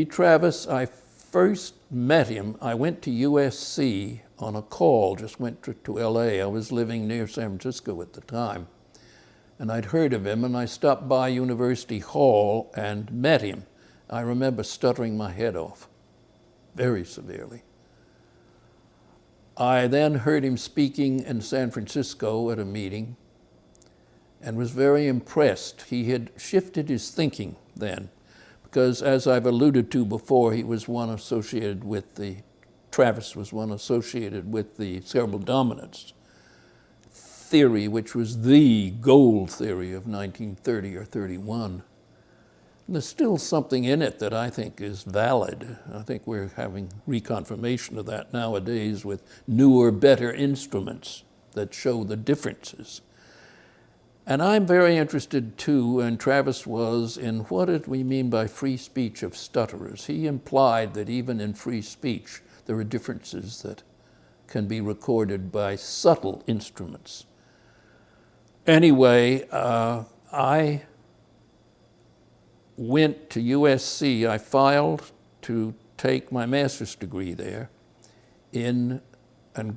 Lee Travis, I first met him, I went to USC on a call, just went to LA. I was living near San Francisco at the time. And I'd heard of him, and I stopped by University Hall and met him. I remember stuttering my head off very severely. I then heard him speaking in San Francisco at a meeting and was very impressed. He had shifted his thinking then, because as I've alluded to before, he was one associated with Travis was one associated with the cerebral dominance theory, which was the gold theory of 1930 or 31. And there's still something in it that I think is valid. I think we're having reconfirmation of that nowadays with newer, better instruments that show the differences. And I'm very interested too, and Travis was, in what did we mean by free speech of stutterers. He implied that even in free speech, there are differences that can be recorded by subtle instruments. Anyway, I went to USC. I filed to take my master's degree there and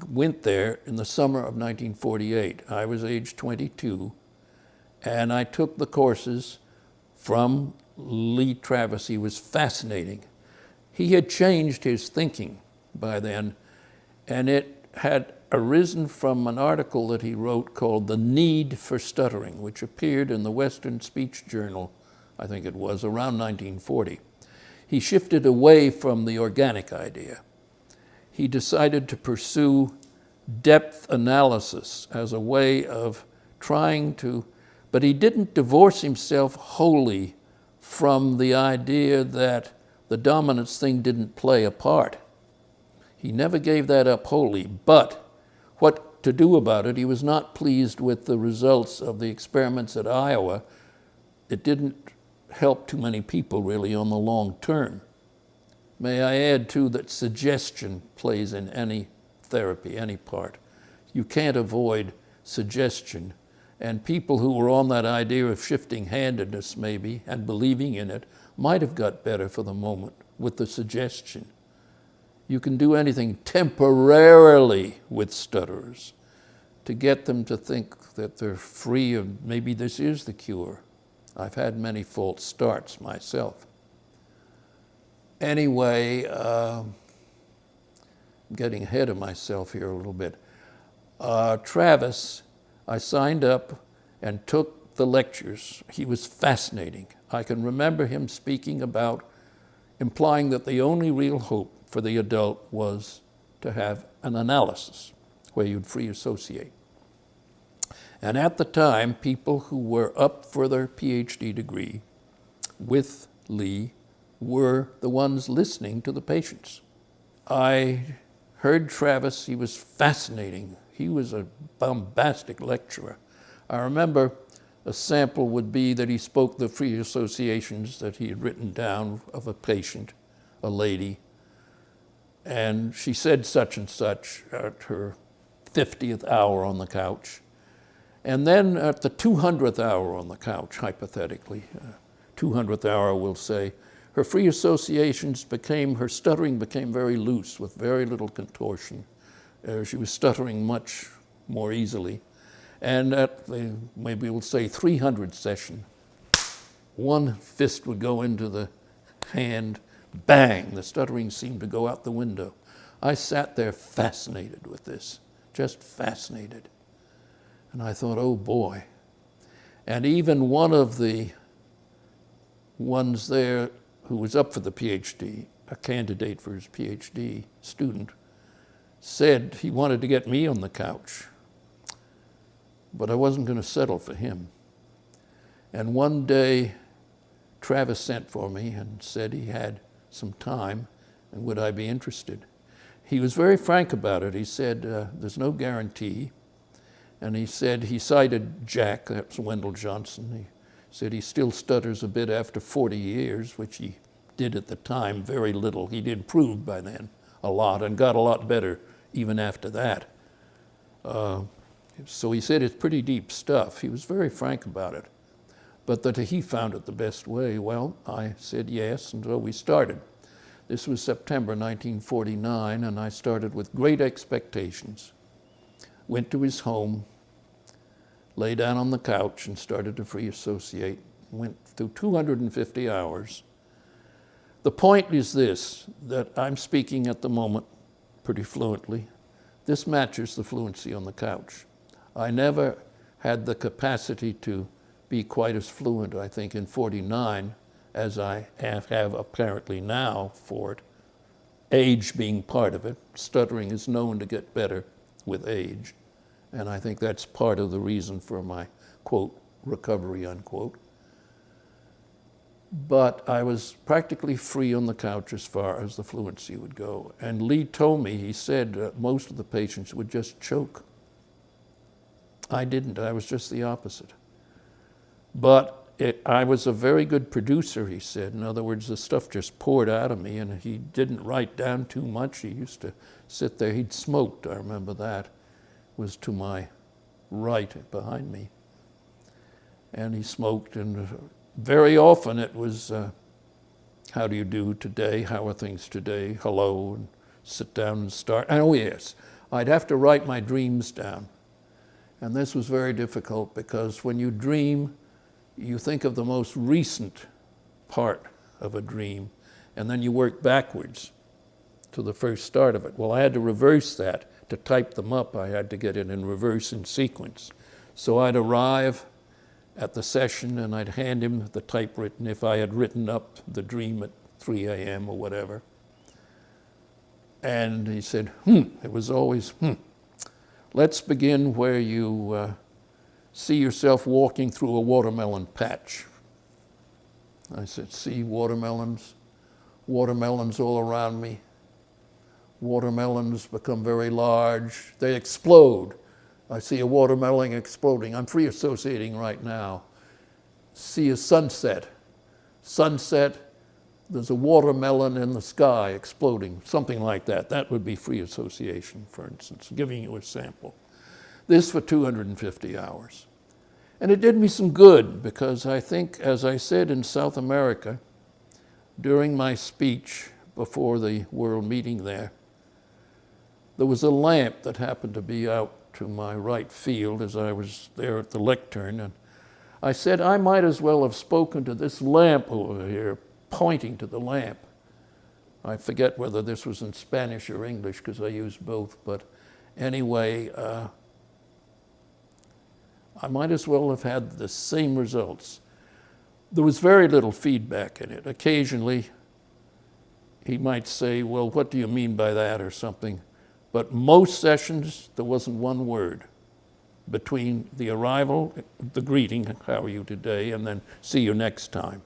went there in the summer of 1948. I was age 22, and I took the courses from Lee Travis. He was fascinating. He had changed his thinking by then, and it had arisen from an article that he wrote called The Need for Stuttering, which appeared in the Western Speech Journal, I think it was, around 1940. He shifted away from the organic idea. He decided to pursue depth analysis as a way of trying to, but he didn't divorce himself wholly from the idea that the dominance thing didn't play a part. He never gave that up wholly, but what to do about it? He was not pleased with the results of the experiments at Iowa. It didn't help too many people really on the long term. May I add too that suggestion plays in any therapy, any part. You can't avoid suggestion. And people who were on that idea of shifting handedness maybe and believing in it might have got better for the moment with the suggestion. You can do anything temporarily with stutterers to get them to think that they're free of maybe this is the cure. I've had many false starts myself. Anyway, I'm getting ahead of myself here a little bit. Travis, I signed up and took the lectures. He was fascinating. I can remember him speaking about implying that the only real hope for the adult was to have an analysis where you'd free associate. And at the time, people who were up for their PhD degree with Lee were the ones listening to the patients. I heard Travis. He was fascinating. He was a bombastic lecturer. I remember a sample would be that he spoke the free associations that he had written down of a patient, a lady, and she said such and such at her 50th hour on the couch. And then at the 200th hour on the couch, hypothetically, 200th hour we'll say, her free associations her stuttering became very loose with very little contortion. She was stuttering much more easily. And at the, maybe we'll say 300th session, one fist would go into the hand, bang, the stuttering seemed to go out the window. I sat there fascinated with this, just fascinated. And I thought, oh boy. And even one of the ones there who was up for the PhD, a candidate for his PhD student, said he wanted to get me on the couch, but I wasn't going to settle for him. And one day, Travis sent for me and said he had some time and would I be interested. He was very frank about it. He said, there's no guarantee. And he said, he cited Jack, that's Wendell Johnson. He said he still stutters a bit after 40 years, which he did at the time, very little. He'd improved by then a lot and got a lot better even after that. So he said it's pretty deep stuff. He was very frank about it, but that he found it the best way. Well, I said yes, and so we started. This was September 1949, and I started with great expectations. Went to his home, lay down on the couch, and started to free associate. Went through 250 hours. The point is this, that I'm speaking at the moment pretty fluently. This matches the fluency on the couch. I never had the capacity to be quite as fluent, I think, in 49 as I have apparently now for it. Age being part of it. Stuttering is known to get better with age. And I think that's part of the reason for my, quote, recovery, unquote. But I was practically free on the couch as far as the fluency would go. And Lee told me, he said most of the patients would just choke. I didn't, I was just the opposite. But I was a very good producer, he said. In other words, the stuff just poured out of me, and he didn't write down too much. He used to sit there, he'd smoked, I remember that. It was to my right behind me. And he smoked, and very often it was, how do you do today? How are things today? Hello, and sit down and start. And oh yes, I'd have to write my dreams down. And this was very difficult because when you dream, you think of the most recent part of a dream, and then you work backwards to the first start of it. Well, I had to reverse that. To type them up, I had to get it in reverse in sequence. So I'd arrive at the session and I'd hand him the typewritten if I had written up the dream at 3 a.m. or whatever. And he said, it was always, let's begin where you see yourself walking through a watermelon patch. I said, see watermelons? Watermelons all around me. Watermelons become very large. They explode. I see a watermelon exploding. I'm free associating right now. See a sunset. Sunset, there's a watermelon in the sky exploding, something like that. That would be free association, for instance, giving you a sample. This for 250 hours. And it did me some good because I think, as I said in South America, during my speech before the world meeting there was a lamp that happened to be out to my right field as I was there at the lectern. And I said, I might as well have spoken to this lamp over here, pointing to the lamp. I forget whether this was in Spanish or English because I used both, but anyway, I might as well have had the same results. There was very little feedback in it. Occasionally, he might say, well, what do you mean by that or something? But most sessions, there wasn't one word between the arrival, the greeting, how are you today, and then see you next time.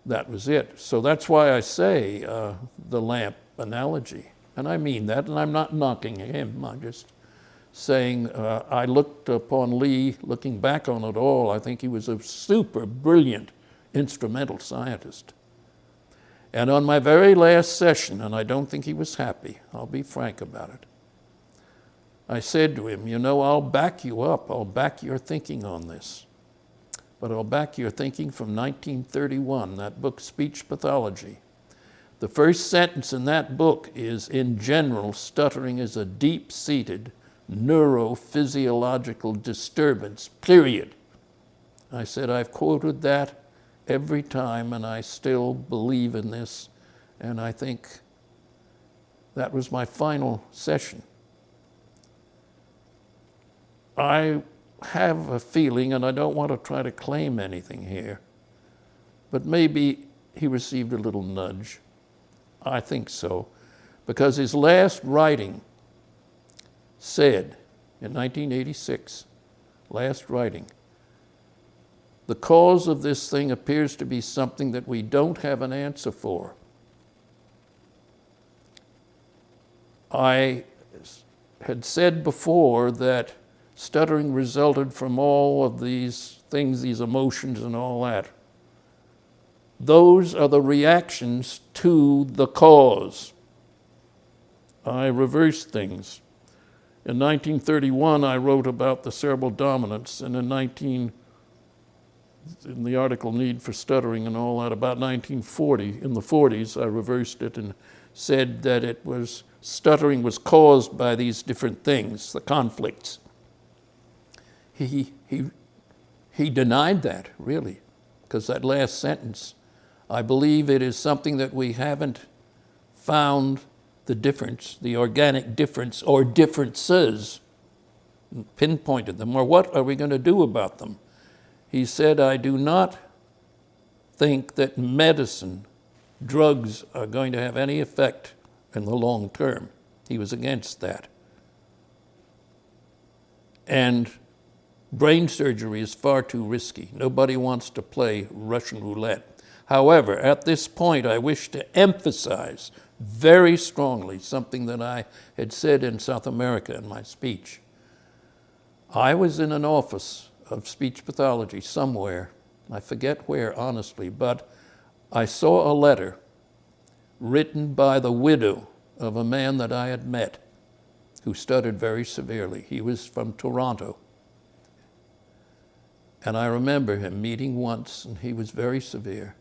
That was it. So that's why I say the lamp analogy. And I mean that, and I'm not knocking him. I'm just saying I looked upon Lee, looking back on it all, I think he was a super brilliant instrumental scientist. And on my very last session, and I don't think he was happy, I'll be frank about it, I said to him, you know, I'll back you up, I'll back your thinking on this. But I'll back your thinking from 1931, that book, Speech Pathology. The first sentence in that book is, in general, stuttering is a deep-seated neurophysiological disturbance, period. I said, I've quoted that every time, and I still believe in this, and I think that was my final session. I have a feeling, and I don't want to try to claim anything here, but maybe he received a little nudge. I think so, because his last writing said, in 1986, last writing, the cause of this thing appears to be something that we don't have an answer for. I had said before that stuttering resulted from all of these things, these emotions and all that. Those are the reactions to the cause. I reversed things. In 1931, I wrote about the cerebral dominance, and in 19 in the article Need for Stuttering and all that, about 1940. In the 40s, I reversed it and said that stuttering was caused by these different things, the conflicts. He denied that, really, because that last sentence, I believe it is something that we haven't found the difference, the organic difference, or differences, pinpointed them, or what are we going to do about them? He said, I do not think that medicine, drugs, are going to have any effect in the long term. He was against that. And brain surgery is far too risky. Nobody wants to play Russian roulette. However, at this point, I wish to emphasize very strongly something that I had said in South America in my speech. I was in an office of speech pathology somewhere, I forget where honestly, but I saw a letter written by the widow of a man that I had met who stuttered very severely. He was from Toronto. And I remember him meeting once, and he was very severe.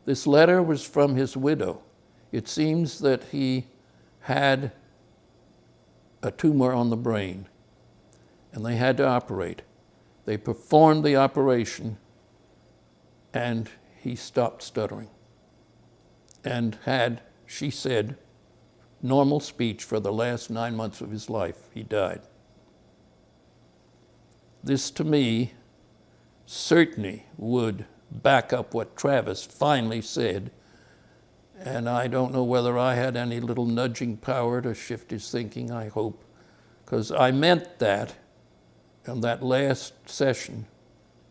This letter was from his widow. It seems that he had a tumor on the brain, and they had to operate. They performed the operation, and he stopped stuttering and had, she said, normal speech for the last 9 months of his life. He died. This, to me, certainly would back up what Travis finally said, and I don't know whether I had any little nudging power to shift his thinking, I hope, because I meant that in that last session.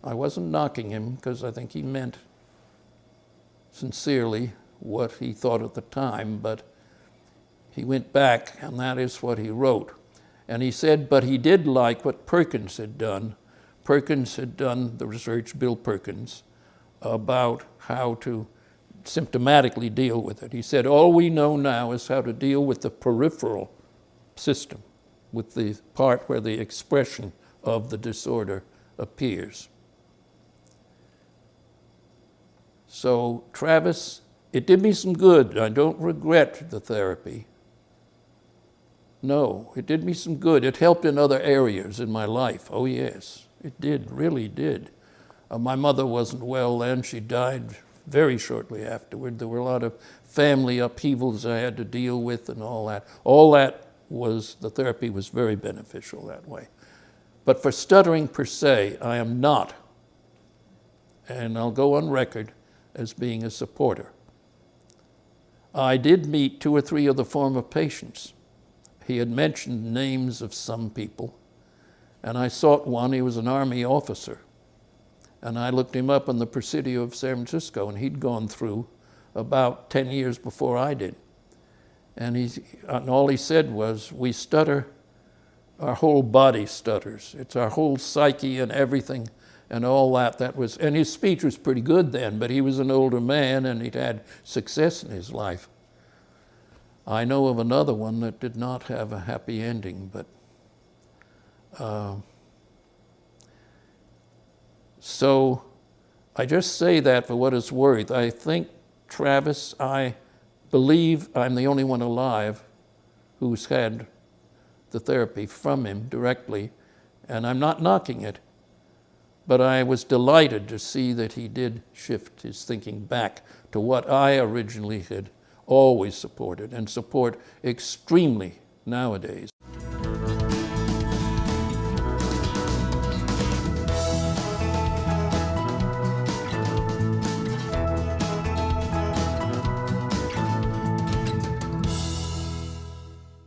I wasn't knocking him because I think he meant sincerely what he thought at the time, but he went back, and that is what he wrote. And he said, but he did like what Perkins had done. Perkins had done the research, Bill Perkins, about how to symptomatically deal with it. He said, all we know now is how to deal with the peripheral system, with the part where the expression of the disorder appears. So, Travis, it did me some good. I don't regret the therapy. No, it did me some good. It helped in other areas in my life. Oh, yes, it did, really did. My mother wasn't well then. She died very shortly afterward. There were a lot of family upheavals I had to deal with and all that. All that the therapy was very beneficial that way. But for stuttering per se, I am not, and I'll go on record as being a supporter. I did meet 2 or 3 of the former patients. He had mentioned names of some people, and I sought one. He was an Army officer, and I looked him up in the Presidio of San Francisco, and he'd gone through about 10 years before I did. And all he said was, we stutter, our whole body stutters. It's our whole psyche and everything and all that. And his speech was pretty good then, but he was an older man and he'd had success in his life. I know of another one that did not have a happy ending, but so I just say that for what it's worth. I think, Travis, I believe I'm the only one alive who's had the therapy from him directly, and I'm not knocking it, but I was delighted to see that he did shift his thinking back to what I originally had always supported and support extremely nowadays.